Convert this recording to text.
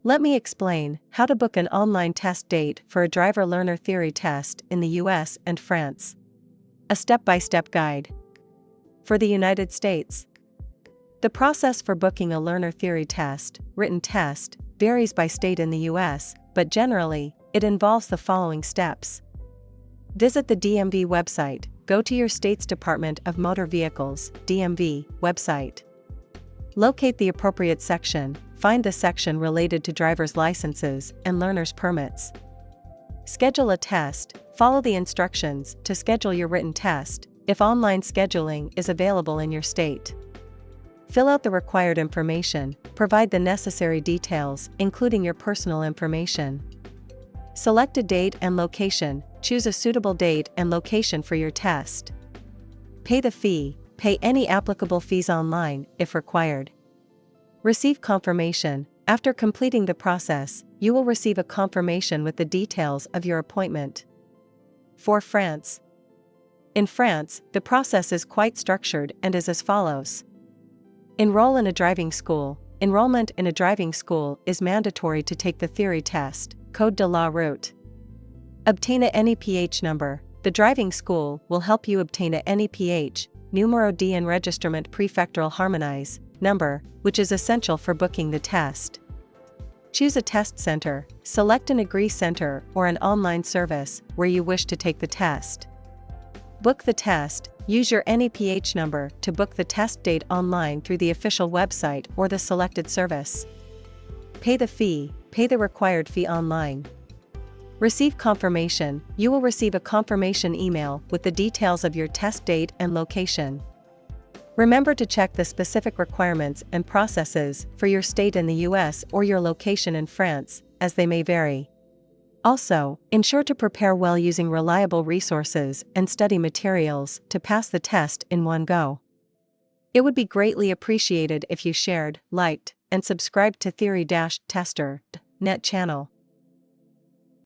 Let me explain how to book an online test date for a driver learner theory test in the US and France. A step-by-step guide. For the United States, the process for booking a learner theory test, written test, varies by state in the US, but generally, it involves the following steps. Visit the DMV website. Go to your state's Department of Motor Vehicles (DMV) website. Locate the appropriate section. Find the section related to driver's licenses and learner's permits. Schedule a test. Follow the instructions to schedule your written test, if online scheduling is available in your state. Fill out the required information. Provide the necessary details, including your personal information. Select a date and location. Choose a suitable date and location for your test. Pay the fee. Pay any applicable fees online, if required. Receive confirmation. After completing the process, you will receive a confirmation with the details of your appointment. For France. In France, the process is quite structured and is as follows. Enroll in a driving school. Enrollment in a driving school is mandatory to take the theory test, Code de la route. Obtain a NEPH number. The driving school will help you obtain a NEPH, Numero de Enregistrement Prefectural Harmonize, number, which is essential for booking the test. Choose a test center. Select an Agree center or an online service where you wish to take the test. Book the test. Use your NEPH number to book the test date online through the official website or the selected service. Pay the fee. Pay the required fee online. Receive confirmation. You will receive a confirmation email with the details of your test date and location. Remember to check the specific requirements and processes for your state in the US or your location in France, as they may vary. Also, ensure to prepare well using reliable resources and study materials to pass the test in one go. It would be greatly appreciated if you shared, liked, and subscribed to Theory-Tester.net channel.